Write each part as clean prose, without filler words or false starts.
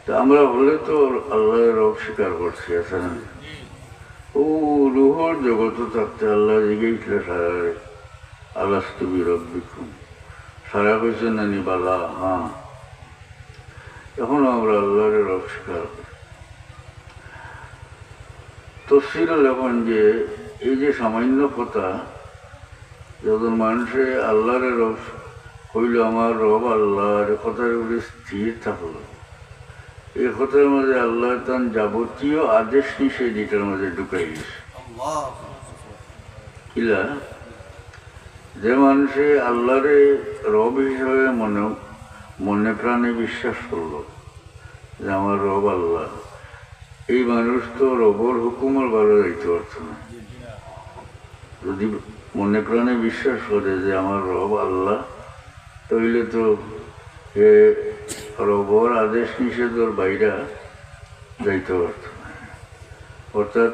তা আমরা হলে তো আল্লাহর রব স্বীকার করছি, আছে না? ও রুহর জগৎ থাকতে আল্লাহ জিগেইছিল সারারে, আলাস্তু বিরব্বিকুম, সারা কইছে নানি বালা, হ্যাঁ। এখন আমরা আল্লাহরে রব স্বীকার করি। তফসির লেখন যে এই যে সামান্য কথা, যখন মানুষে আল্লাহরে রব হইল, আমার রব আল্লাহর কথার উপরে স্থির থাকলো, এই কথার মধ্যে আল্লাহ তার যাবতীয় আদেশ নিষেধ এটার মধ্যে ঢুকাই গেছে। কিলা যে মানুষে আল্লাহরে রব হিসাবে মনে প্রাণে বিশ্বাস করলো যে আমার রব আল্লাহ, এই মানুষ তো রবর হুকুমের বারে যাইতে পারত না। যদি মনে প্রাণে বিশ্বাস করে যে আমার রব আল্লাহ, তাইলে তো এ রবর আদেশ নিষেধের বাইরে যাইতে পারত না। অর্থাৎ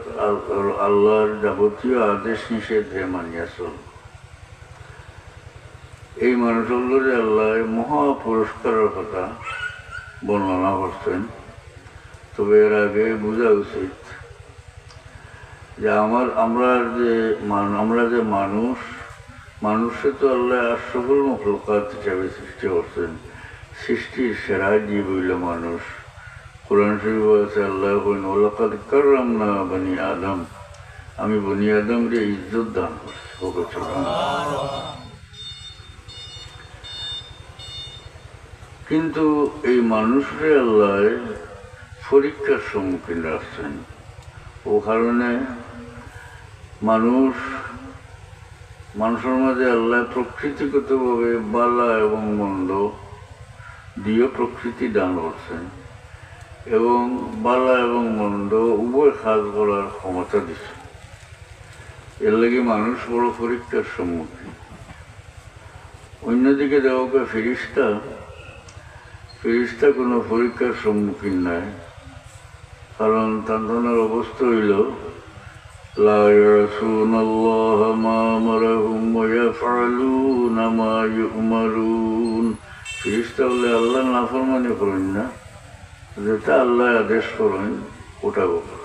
আল্লাহর যাবতীয় আদেশ নিষেধ হে মানিয়া চল। এই মানুষগুলোরে আল্লাহ মহা পুরস্কারের কথা বর্ণনা করছেন। তবে এর আগে বোঝা উচিত যে আমরা যে মানুষে তো আল্লাহ আশরাফুল মখলুকাত হিসাবে সৃষ্টি করছেন। সৃষ্টির সেরা জীব হইল মানুষ। কোরআন শরীফ আছে, আল্লাহ বলেন ওয়ালাকাদ কাররামনা বনি আদম, আমি বনি আদমকে ইজ্জত দান করছি। কিন্তু এই মানুষরে আল্লাহ পরীক্ষার সম্মুখীন রাখছেন। ও কারণে মানুষের মাঝে আল্লাহ প্রকৃতিগতভাবে বালা এবং মন্দ দিয়ে প্রকৃতি দান করছেন, এবং বালা এবং মন্দ উভয় কাজ করার ক্ষমতা দিচ্ছেন। এর লাগে মানুষ বড় পরীক্ষার সম্মুখীন। অন্যদিকে দেওয়া ফেরেশতা কোনো পরীক্ষার সম্মুখীন নাই, কারণ তাদের অবস্থা হইল লা ইয়াসুনাল্লাহা মা আমারাহুম ওয়া ইয়াফআলুনা মা ইউমারুন। ফেরেশতা বলে আল্লাহ নাফরমানি করেন না, যেটা আল্লাহ আদেশ করেন ওটা করেন।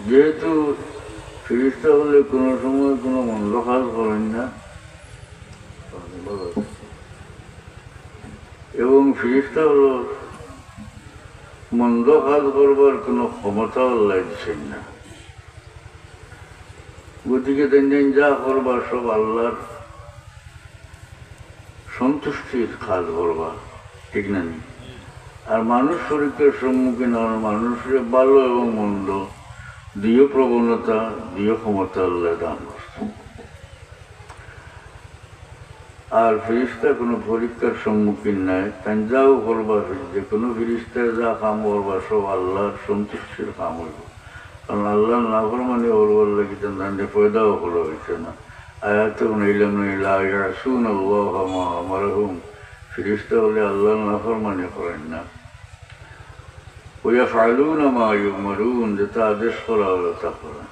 যেহেতু ফেরেশতা বলে কোনো সময় কোনো মন্দ কাজ করেন না, এবং ফেরেশতা হলো মন্দ কাজ করবার কোনো ক্ষমতা আল্লাহ দিচ্ছেন না। গতিকে দিন যা করবার সব আল্লাহর সন্তুষ্টির কাজ করবার, ঠিক না? আর মানুষ শরীরের সম্মুখীন হওয়ার মানুষের ভালো এবং মন্দ দুই প্রবণতা, দুই ক্ষমতা আল্লাহ দান করছে। আর ফেরেশতা কোনো পরীক্ষার সম্মুখীন নাই। তাই যাও করবার, যে কোনো ফেরেশতায় যা কাম করবার সব আল্লাহর সন্তুষ্টির কাম হইব। কারণ আল্লাহ নাফরমানি করবার লাগি তাদের পয়দাও করা হয়েছে না। আয়াত নিলাম লা ইয়াসুনাল্লাহা মা আমারাহুম, ফেরেশতা হলে আল্লাহ নাফরমানি করেন না। ওয়া ইয়াফআলুনা মা ইউমারুন, যেটা আদেশ করা হলো তা করেন।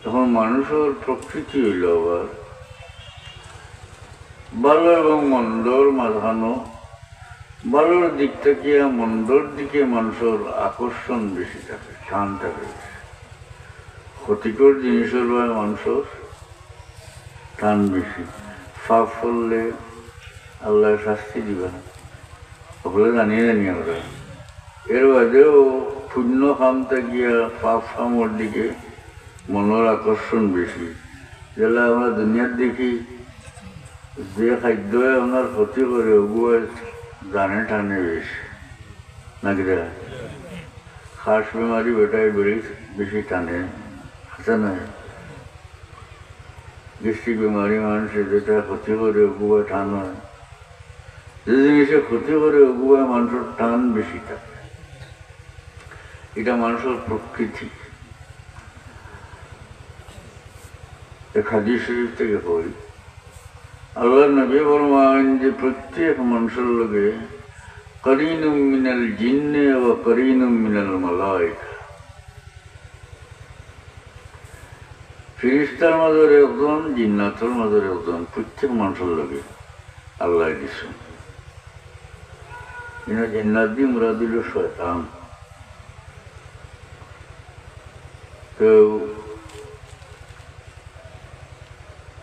তখন মানুষের প্রকৃতি হইল আবার ভালো এবং মন্দর মাঝানো, ভালোর দিক থেকে মন্দর দিকে মানুষের আকর্ষণ বেশি থাকে, টান থাকে। ক্ষতিকর জিনিসের বা মানুষের টান বেশি। পাপ করলে আল্লাহ শাস্তি দিবে না, সকলে জানিয়ে আমরা। এর বাদেও পুণ্য কাম থাকিয়া পাপ কামর দিকে মনের আকর্ষণ বেশি। যেটা আমরা দুনিয়ার দেখি, যে খাদ্য আপনার ক্ষতি করে ওগুলো জানে টানে বেশি নাকি দেখা। খাস বেমারি বেটায় বেশি টানে, আছে না? গ্যাস্ট্রিক বেমারি মানুষের যেটা ক্ষতি করে ওগুলো টান হয়। যে জিনিসে ক্ষতি করে ওগুলো মানুষের টান বেশি থাকে। এটা মানুষের প্রকৃতি। হাদিস শরীফ থেকে কই, আল্লাহ নবী ফরমান যে প্রত্যেক মানুষের লগে করিনুম মিনাল জিন্নে ওয়া করিনুম মিনাল মালায়েকা, ফেরেশতার মাঝে একজন, জিন্নাতের মাঝে একজন, প্রত্যেক মানুষের লগে। আল্লাহ দিছেন। জান্নাত দিয়ে মুরাদ দিল শয়তান। তো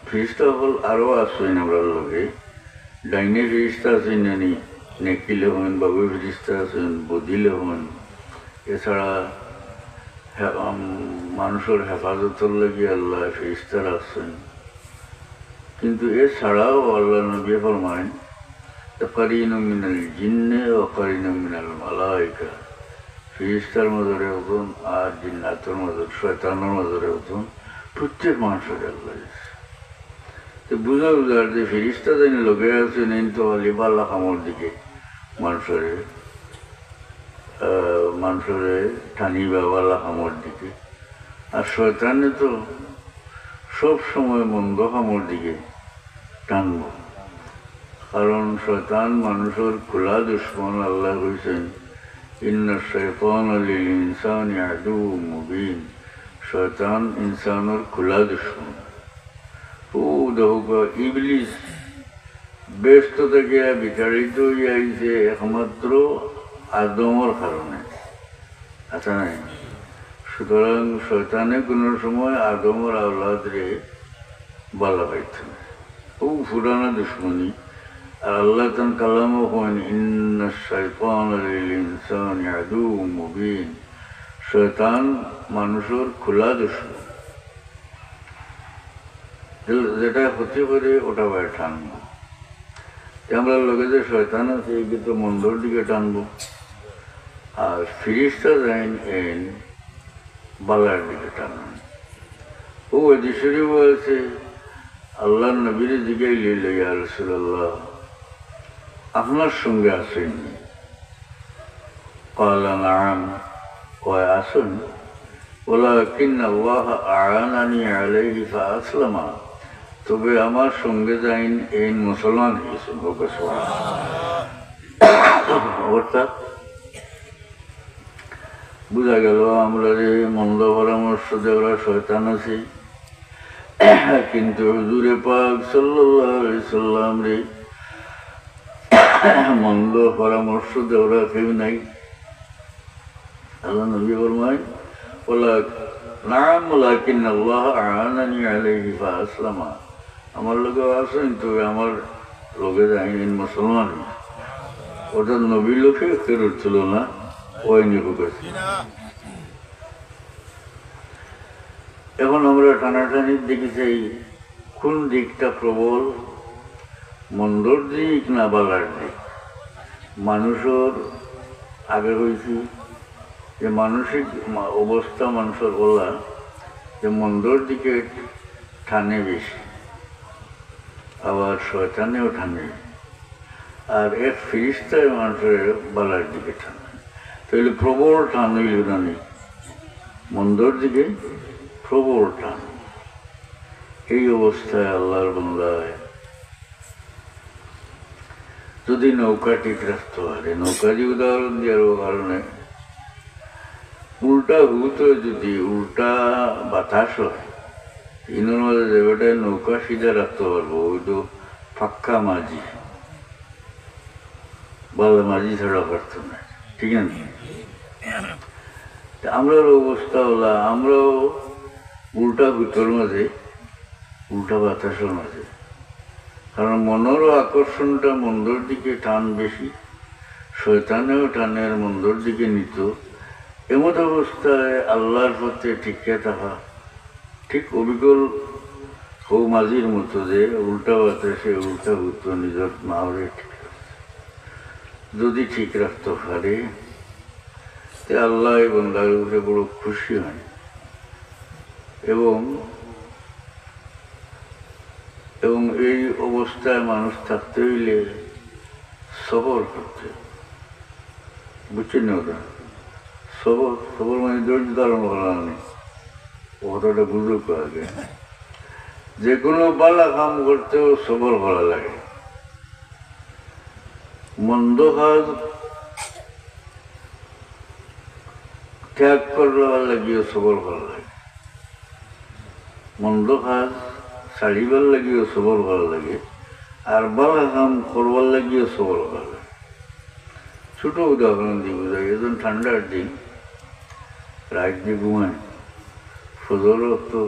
ফিরিস্তা হল আরো আসেন আমরা লগে, ডাইনে ফিরিস্তা আছেন জানি নেকিলে হন, বাবু ফিরিস্তা আছেন বদিলে হন। এছাড়া মানুষের হেফাজতের লাগে আল্লাহ ফিরিস্তারা আছেন। কিন্তু এছাড়াও আল্লাহ নবী ফরমায় কারিনু মিনাল জিন্নে ও কারিনু মিনাল মালাইকা, ফিরিস্তার মজরে হতুন আর জিন্নাতের মজর শয়তানের মজরে হতুন প্রত্যেক মানুষের আল্লাহ দিচ্ছে। তো বুঝা বুঝার যে ফিরিস্তা যেন লোকে আছেন এই তো লিবাল্লা কামর দিকে মানুষের ঠানি বাবাল্লা কামর দিকে, আর শয়তানে তো সব সময় মন্দ কামর দিকে টানব। কারণ শয়তান মানুষের খোলা দুশ্মন। আল্লাহ কইছেন ইন্না শাইতান লিল ইনসানি আদুউম মুবিন, শয়তান ইনসানের খোলা দুশ্মন। ও দেখো ইবলিস ব্যস্ত থেকে বিতাড়িত হয়ে আইছে একমাত্র আদমের কারণে, আচ্ছা নাই? সুতরাং শয়তানে কোনো সময় আদমের আওলাদরে বালা পাইত না, ও পুরানা দুশ্মনী। আর আল্লাহ তান কালামও হন ইন্না শাইতান লিল ইনসানি আদুউম মুবিন, শয়তান মানুষের খোলা দুশ্মন। যেটা হতে পারে ওটা বাইরে টানবো। আমরা লোকে যে শয়তান আছে এই তো মন্দর দিকে টানবো, আর ফিরিস্তা যাইন এন বালার দিকে টানবেন। ও এদিশরি বলছে আল্লাহ নবীর দিকে লিল ইয়া রাসূলুল্লাহ আপনার সঙ্গে আসেননি? ক্বালা নাআম, কয় আসুন। ওয়ালাকিন্না আল্লাহ আ'আনানি আলাইহি ফাআসলামা, তবে আমার সঙ্গে যাইন এই মুসলমান হয়েছেন। অর্থাৎ বুঝা গেল আমরা যে মন্দ পরামর্শ দেওয়া শয়তান আছি, কিন্তু হুজুরে পাক সাল্লাল্লাহু আলাইহি সাল্লাম রে মন্দ পরামর্শ দেওয়া কেউ নাই। আল্লাহ নবী ফরমায় নাআম ওয়ালাকিন্না আল্লাহ আ'আনানি আলাইহি ফাআসলামা, আমার লোকে আসেন তবে আমার লোকে যাইন মুসলমান। ওটা নবী লোকে ফেরত ছিল না, ওই নিয়ে গেছে। এখন আমরা টানাটানির দিকে চাই, কোন দিকটা প্রবল, মন্দর দিক না বালার দিক? মানুষের আগে হয়েছি যে মানসিক অবস্থা মানুষের বলা যে মন্দর দিকে টানে বেশি, আবার শয়তানেও টানে, আর এক ফিরিস্তায় মানুষের বালার দিকে টানে। তাহলে প্রবল টান হইল না নেই মন্দর দিকে, প্রবল টান। এই অবস্থায় আল্লাহর বান্দায় যদি নৌকা ঠিক রাখতে পারে, নৌকা যে উদাহরণ দেওয়ার কারণে উল্টা হুত যদি উল্টা বাতাস হয়, ইনোর মাঝে জায়গাটায় নৌকা সিধা রাখতে পারবো, ওই তো ফাক্কা মাঝি, বালা মাঝি ছাড়া পারত না, ঠিক আছে? আমরার অবস্থা হলো আমরাও উল্টা হুতোর মাঝে, উল্টা বাতাসের মাঝে। কারণ মনেরও আকর্ষণটা মন্দর দিকে টান বেশি, শয়তানেও টানের মন্দর দিকে নিত। এমত অবস্থায় আল্লাহর পথে টিকে থাকা ঠিক অবিকল হৌ মাঝির মতো, যে উল্টা বাতাসে উল্টা হুতো নিজের মাওরে ঠিক রাখছে। যদি ঠিক রাখতে পারে তে আল্লাহ বান্দার উপরে বড় খুশি হয়। এবং এবং এই অবস্থায় মানুষ থাকতে হইলে সবর করতে, বুঝছেন না? ওটা সবর, সবর মানে ধৈর্য ধারণ করা নেই, কথাটা বুঝুক আগে। যে কোনো বালা কাম করতেও সবর করা লাগে। মন্দ কাজ ত্যাগ করবার লাগিও সবর করা লাগে, মন্দ কাজ ছাড়িবার লাগিও সবর করা লাগে, আর বালা কাম করবার লাগিয়ে সবর করে। ছোট উদাহরণ দিব যায়, এখন ঠান্ডার দিন রাত দিয়ে ঘুমায়, ফজর তো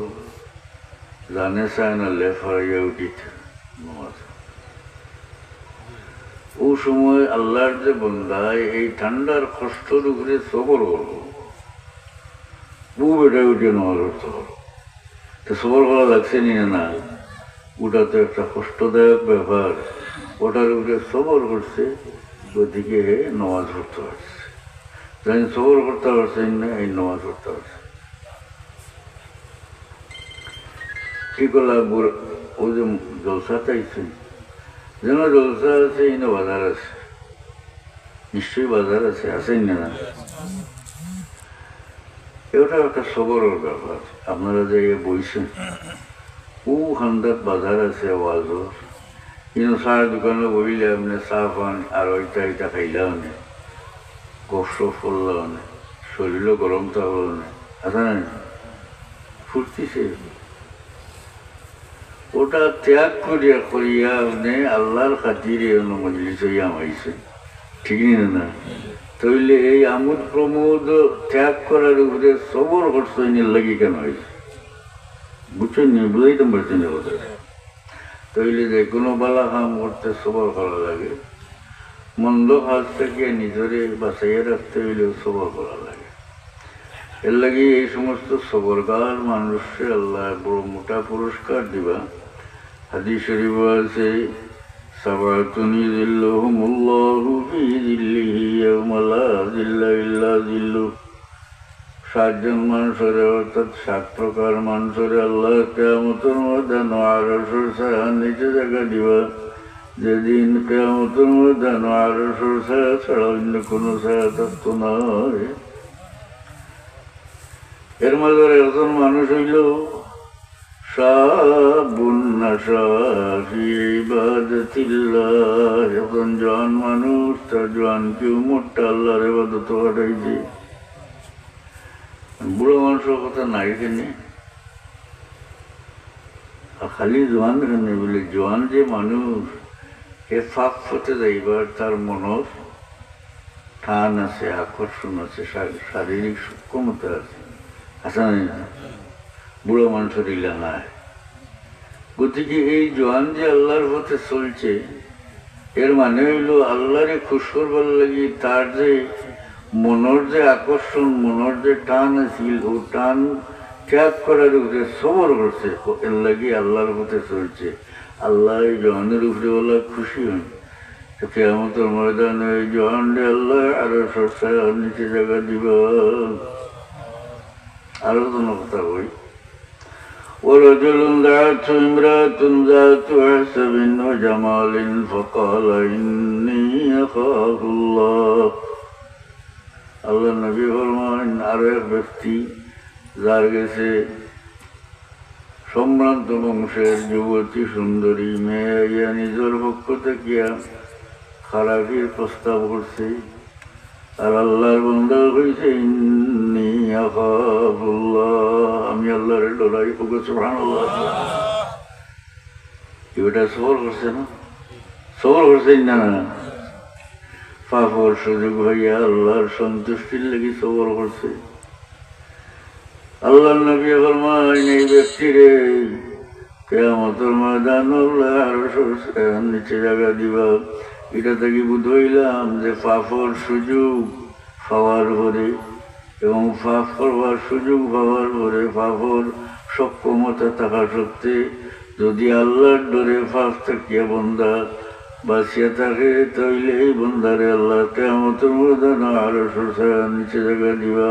জানে চায় না, লেফাইয়া উঠিতে নামাজ। ও সময় আল্লাহর যে বন্দায় এই ঠান্ডার কষ্টর উপরে সবর করবো, বউ বেটা উঠে নামাজ পড়তে পারো, তো সবর করা লাগছে নি না? ওটা তো একটা কষ্টদায়ক ব্যাপার, ওটার উপরে সবর করছে, ওদিকে নামাজ পড়তে পারছে। জানি সবর করতে পারছেন না, এই নামাজ পড়তে পারছে। কি করলাম, ও যে জলসা চাইছেন, যেন জলসা আছে, এনে বাজার আছে, নিশ্চয়ই বাজার আছে, আছেন না? এটা একটা সবরের ব্যাপার। আপনারা যাইয়ে বইছেন, ও খান্দাত বাজার আছে ওয়াজর, কিন্তু চার দোকানে বইলে আপনি চা পান আর ওইটা এটা খাইলাও নে, কষ্ট করলাও নে, শরীরও গরম থাকলো না, আছে না? ফুর্তিছে। ওটা ত্যাগ করিয়া করিয়া আপনি আল্লাহর খাতিরে মজলিস হইয়া মাইছেন, ঠিক না? তইলে এই আমোদ প্রমোদ ত্যাগ করার উপরে সবর করছেন লাগি কেন হয়েছে? বুঝছেন নি? বুঝাইতে পারছেন না কথা? তইলে যে কোনো বালা কাম করতে সবর করা লাগে, মন্দ কাজ থেকে নিজরে বাঁচাইয়া রাখতে হইলেও সবর করা লাগে। এর লাগে এই সমস্ত সবরকার মানুষকে আল্লাহ বড় মোটা পুরস্কার দিবা। হাদিস শরীফ আছে, সাবাতুন ইযিল্লুহুমুল্লাহু ফী যিল্লিহি ইয়াওমা লা যিল্লা ইল্লা যিল্লুহু। 7 জন মানুষের, অর্থাৎ 7 প্রকার মানুষের আল্লাহ কিয়ামতের ময়দান আরশের ছায়ার নিচে জায়গা দিবা, যেদিন কিয়ামতের ময়দান আরশের ছায়া ছাড়া অন্য কোনো ছায়া থাকতো না। এর মাঝে একজন মানুষ হইল শাবুন নাশা ফি ইবাদাতিল্লাহ, এখন জওয়ান মানুষ, তার জওয়ানকে উমরটা আল্লাহর ইবাদত কাটাইছে। বুড়ো মানুষের কথা নাই কেনে, খালি জোয়ান কেনে বলে, জোয়ান যে মানুষ এ ফাঁক ফতে যাইবার তার মনের টান আছে, আকর্ষণ আছে, শারীরিক সক্ষমতা আছে, আসা না? বুড়ো মানুষের ইলা নাই। গতিকে এই জোয়ান যে আল্লাহর পথে চলছে, এর মানে হইল আল্লাহরে খুশ করবার লাগি তার যে মনের যে আকর্ষণ, মনের যে টান আছিল, ও টান ত্যাগ করার উপরে সবর করছে, এর লাগি আল্লাহর পথে চলছে। আল্লাহ এই জওয়ানের উপরে বলা খুশি হন। কিয়ামতের ময়দানে এই জওয়ানরে আল্লাহ আরো সরসায় নিচে জায়গা দিবা। আরো কোনো কথা বই, ورجل دعته امرأة ذات حسب وجمال فقال إني أخاف الله। আল্লাহ নবী ফরমান, আরো এক ব্যক্তি যার গেছে সম্ভ্রান্ত বংশের যুবতী সুন্দরী মেয়ে, ইয়া নিজের পক্ষ থেকে খারাপির প্রস্তাব করছে, আর আল্লাহর বান্দা হয়েছে ইন্নী আখাফুল্লাহ, আমি আল্লাহর ডরাই। সুবহানাল্লাহ। এটা সবর করছে না? সবর করছে না? পাপর সুযোগ হইয়া আল্লাহর সন্তুষ্টির লাগি সবর করছে। আল্লাহর নবী ফরমান, এই ব্যক্তিরে কিয়ামতের ময়দান আল্লাহ আরশের নিচে জায়গা দিবা। এটা থেকে বুঝ হইলাম যে পাপর সুযোগ পাওয়ার পরে এবং পাপ করবার সুযোগ পাওয়ার পরে পাপর সক্ষমতা থাকা সত্ত্বে যদি আল্লাহর ডরে পাপ থাকিয়া বন্দা বাঁচিয়া থাকে, তাইলে এই বন্দারে আল্লাহ কিয়ামতের ময়দান আরশের ছায়ার নিচে জায়গা দিবা।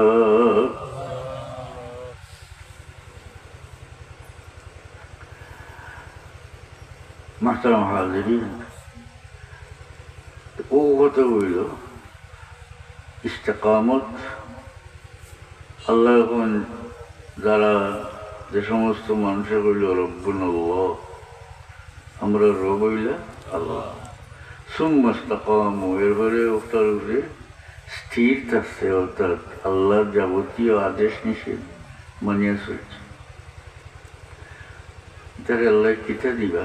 মাহতারাম হাজিরিন, ও কথা হইল ইস্তেকামত। আল্লাহ এখন যারা যে সমস্ত মানুষে কইল রব্বুনাল্লাহ, আমরা রব হইলা আল্লাহ, সুম্মা ইস্তাকামু, এরপরে ওটার উপরে স্থির থাকছে, অর্থাৎ আল্লাহর যাবতীয় আদেশ নিষেধ মানিয়া চলছে। তারা আল্লাহ কিতা দিবা,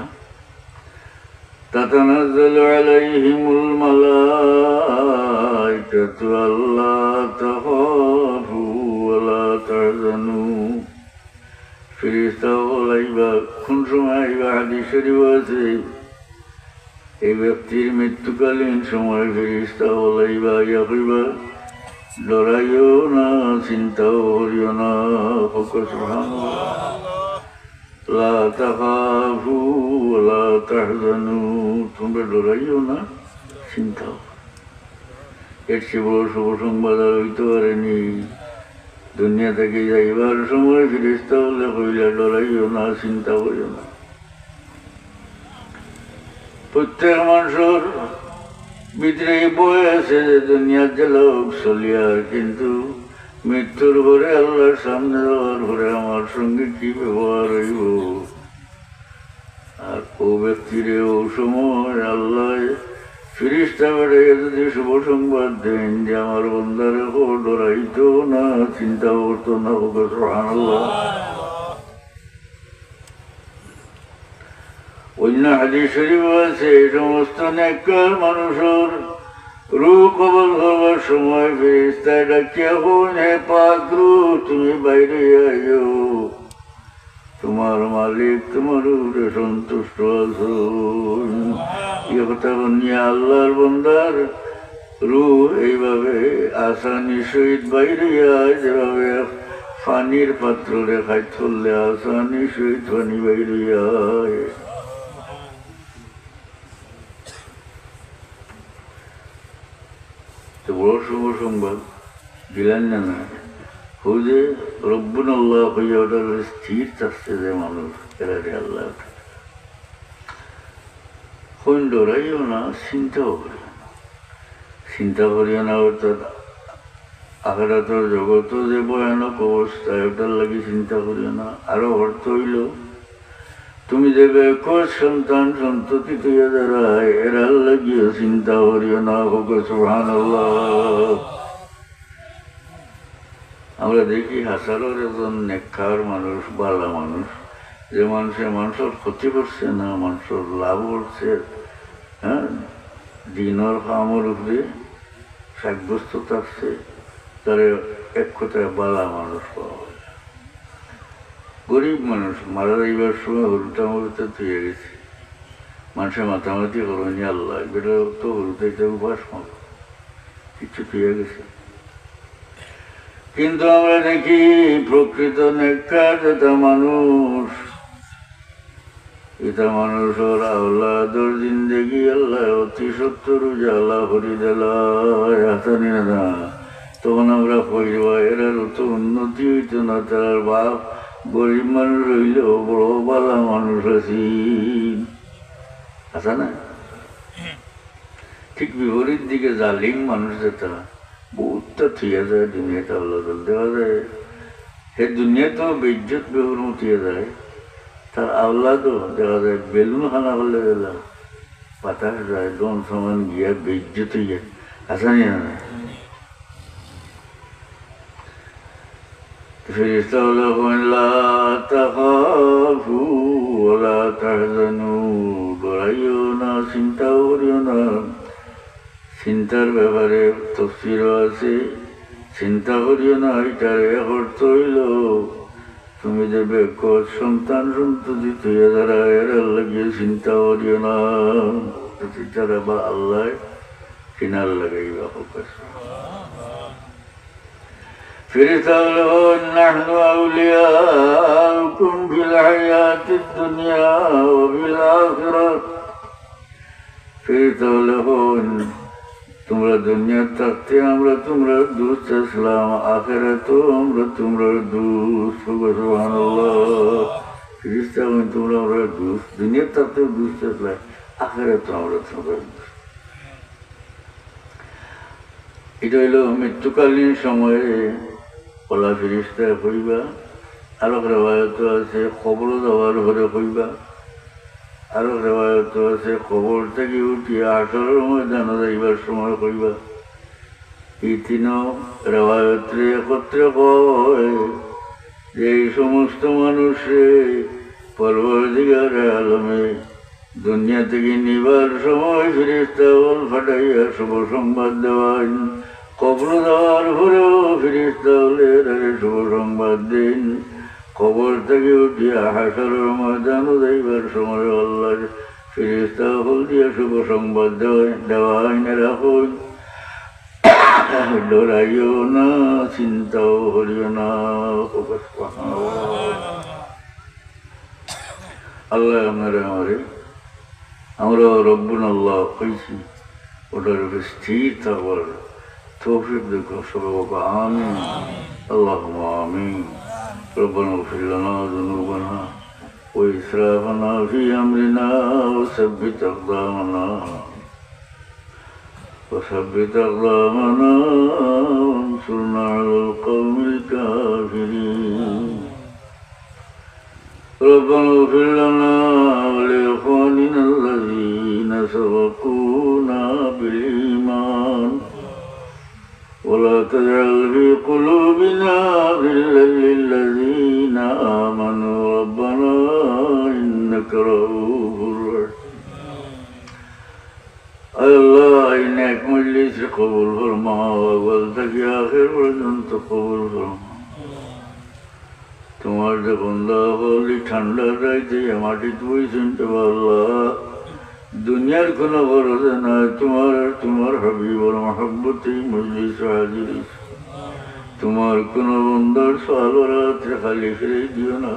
تتنزل عليهم الملائكة ألا تخافوا ولا تحزنوا ফেরেশতা বলাইবা কোন সময় আইবা হাদিস শরীফ আছে এই ব্যক্তির মৃত্যুকালীন সময় ফেরেশতা বলাইবা ইয়া কইবা ডরাইও না চিন্তাও করিও না সুবহানাল্লাহ লা তাখাফু ওয়ালা তাহজানু তোমরা ডরাইও না চিন্তাও এর চেয়ে বড় শুভ সংবাদ আর হইতে পারেনি দুনিয়া থেকে যাইবার সময় ফেরেশতা বলে কইলা ডরাইও না চিন্তা করিও না প্রত্যেক মানুষের ভিতরে বই আছে যে দুনিয়ার যে লোক চলিয়ার কিন্তু মৃত্যুর পরে আল্লাহর সামনে যাওয়ার পরে আমার সঙ্গে কি ব্যবহার হইব আর ও ব্যক্তির ও সময় আল্লাহ ফেরেশতা পাঠাইয়া যদি শুভ সংবাদ দেন যে আমার বন্দারে ডরাইতো না চিন্তা করতো না সুবহানাল্লাহ অন্য হাদিস শরীফ আছে এই সমস্ত নেককার মানুষের রূহ কবল হবার সময় ফেরেশতায় ডাকিয়া বলেন হে পাক রূহ তুমি বাইরে আইও তোমার মালিক তোমার উপরে সন্তুষ্ট আছো এ কথা নিয়ে আল্লাহর বান্দার রূহ এইভাবে আসানির সহিত বাইরে আয় যেভাবে পানির পাত্র রেখায় চললে আসানির সহিত পানি বাইরে আয় বড় শুভ সংবাদ দিলেন না না হুজে রব্বুন আল্লাহ হইয়া ওটার স্থির থাকছে যে মানুষ এরা আল্লাহ কোন ডরাইও না চিন্তাও করিও না চিন্তা করিও না অর্থাৎ আখিরাতের জগৎ যে ভয়ানক অবস্থা ওটার লাগি চিন্তা করিও না আরো অর্থ হইল তুমি যে বেকর সন্তান সন্ততি তুইয়া যারা এরা লাগিয়ে চিন্তা করিও না হোক সুবহানাল্লাহ আমরা দেখি হাজারের একজন নেককার মানুষ বালা মানুষ যে মানুষের ক্ষতি করছে না মানুষের লাভ করছে হ্যাঁ দিনের কামের উপরে সাব্যস্ত থাকছে তার এক কথায় বালা মানুষ পাওয়া যায় গরিব মানুষ মারা যাইবার সময় হরুটা মরুতে তুই গেছে মানুষের মাতামাতি করনি আল্লাহ বেটা তো হরুতে উপাস কর কিছু তুই গেছে কিন্তু আমরা দেখি প্রকৃত নেককার যেটা মানুষ এটা মানুষের আওলাদর জিন্দেগি আল্লাহ অতি সত্তর উজালা হরি দেলানি না তখন আমরা কইবা এরা তো উন্নতি হইত না তার বাপ গরিব মানুষ হইলেও বড় বালা মানুষ আছি আছে না ঠিক বিপরীত দিকে জালিম মানুষ যেটা বহুতটা থুয়া যায় দুনিয়াটা আল্লাহ দেওয়া যায় সে দুনিয়াতেও বেজ্জত বেহুর মতিয়া যায় তার আল্লাহও দেখা যায় বেলুন খানা করলে গেলা বাতাস যায় দন সমান গিয়া বেজ্জত হইয়া আসা নিয়ে না ফেরেশতা হলো লা তাখাফু ওয়ালা তাহজানু ডরাইও না চিন্তাও করিও না চিন্তার ব্যাপারে তফসিরও আছে চিন্তা করিও না এটার অর্থ হইল তুমি যে বেকর সন্তান সন্ততি তুইয়া যারা এরা লাগিয়ে চিন্তা করিও না তারা বা আল্লাহ কিনার লাগাইবা হোক ফেরেশতা হলো নাহনু আউলিয়াউকুম ফিল হায়াতিদ দুনিয়া ওয়া ফিল আখিরাহ ফেরেশতা হলো তোমরা দুনিয়া থাকতে আমরা তোমরা দুষ্ট ছিলাম আখিরাতেও আমরা তোমরা দুষ্ট সুবহানাল্লাহ ফেরেশতা তোমরা আমরা দুষ্ট দুনিয়া থাকতেও দুষ্ট ছিলাম আখিরাতেও আমরা তোমরা দুষ্ট এটা হইল মৃত্যুকালীন সময়ে ওলা ফেরেশতা কইবা আরো রেওয়ায়ত আছে কবর যাওয়ার ঘরে কইবা আরো রেওয়ায়ত আছে কবর থেকে উঠিয়া আসরের ময়দানে যাইবার সময় কইবা এই তিন রেওয়ায়তে একত্রে কয় যে এই সমস্ত মানুষে পরবর্তীকার আলমে দুনিয়া থেকে নিবার সময় ফেরেশতা বল ফাটাইয়া শুভ সংবাদ দেওয়ান, কবর দেওয়ার পরেও ফেরেশতা বলের আগে শুভ সংবাদ দিন। কবর থেকে উঠিয়া হাসরের ময়দান যাইবার সময় আল্লাহ ফেরেশতা বল দিয়া শুভ সংবাদ দেওয়ান রাখুন। ডরাইও না, চিন্তাও করিও না। আল্লাহ আমরা রব্বুন আল্লাহ কইছি, ওটার উপরে স্থির থাকবার তৌফিক দেখো সবাই। আমিন আল্লাহুম্মা আমিন। ربنا اغفر لنا ذنوبنا وإسرافنا في أمرنا وثبت أقدامنا وانصرنا على القوم الكافرين. ربنا اغفر لنا ولإخواننا الذين سبقونا بالإيمان ولا تجعل في قلوبنا غلا للذين آمنوا ربنا إنك رؤوف رحيم. আল্লাহ এই নেক মজলিস কবুল ফরমাও, আউয়াল থেকে আখির পর্যন্ত কবুল ফরমাও। তোমার যে বান্দা হলি ঠান্ডার রাইতে মাটিতে বইছেন, আল্লাহ দুনিয়ার কোনো বরদে নয়, তোমার আর তোমার হাবিবর মহব্বতে মজলিস হাজির। তোমার কোনো বন্দার সালরাত্রে খালি ফিরে দিও না।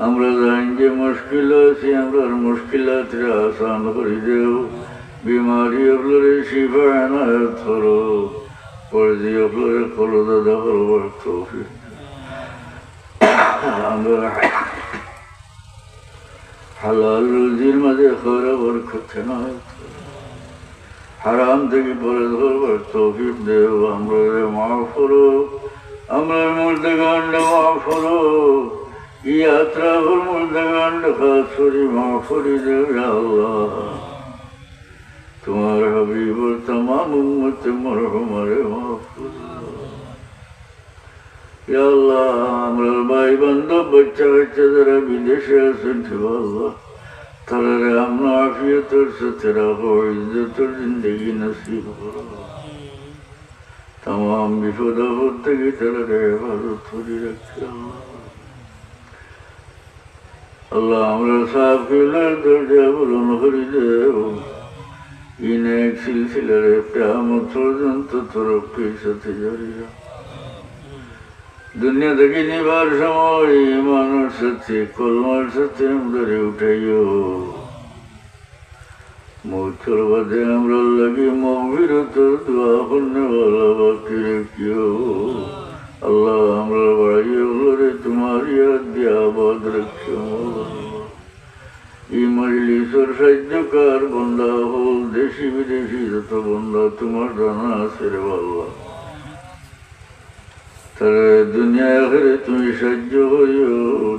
আমরা জানি যে মুশকিল আছে, আমরা মুশকিলাতে আসান করে দেও। বিমারি আপনারে শিফা এনায়ত করো, পরদি আপনারে করো দাদা করবার তৌফিক। আমরা হালাল রুজির মাঝে খরা বরকত এনায়ত করো, হারাম থেকে পরে ধরবার তৌফিক দেও। আমরা মাফ করো, আমরা মুর্দাগান্ড মাফ করো, यात्रा पर मुर्दगांड खासुरी माफरी दे अल्लाह। तुम्हारे हबीब और तमाम उम्मत मरहुमारे माफ कर या अल्लाह। हमरा भाई बंदो बच्चा बच्चा जरा विदेशे आছেন আল্লাহ, তারা আমরা আফিয়ত और सतरा हो इज्जत और जिंदगी नसीब करो। तमाम विपद आपद থেকে তারা হেফাজত করে রাখে আল্লাহ। আল্লাহ আমরা সাফিলের দরজা বুলন্দ করে দেও। ইন এক সিলসিলার কিয়ামত পর্যন্ত তরক্কির সাথে জারি রাখ। দুনিয়া থেকে নিবার সময় ইমানের সাথে কলমার সাথে আমাদের উঠাইও। মৌতের বাদে আমরা লাগে মগফিরত দোয়া করনেওয়ালা বাকি রেখিও। আল্লাহ আমরা বাড়িয়ে বলে তোমার ইয়াদ দিয়ে আবাদ রাখিও। এই মজলিসের সাহায্যকার বন্দা হল, দেশি বিদেশি যত বন্দা তোমার জানা আছে রে আল্লাহ, তারা দুনিয়া আখিরে তুমি সাহায্য হইও।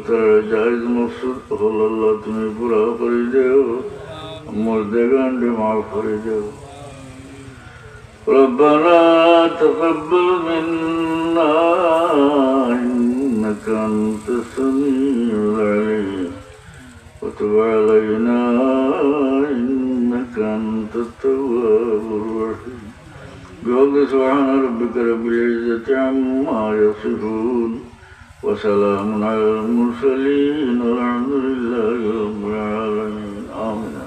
তারা জায়েজ মকসুদ হল আল্লাহ তুমি পুরা করে দেও, মুর্দাগান্ডে মাফ করে দেও। ربنا تقبل منا إنك أنت السميع العليم وتب علينا إنك أنت التواب الرحيم. بحق سبحان ربك رب العزة عما يصفون وسلام على المرسلين والحمد لله رب العالمين. آمين.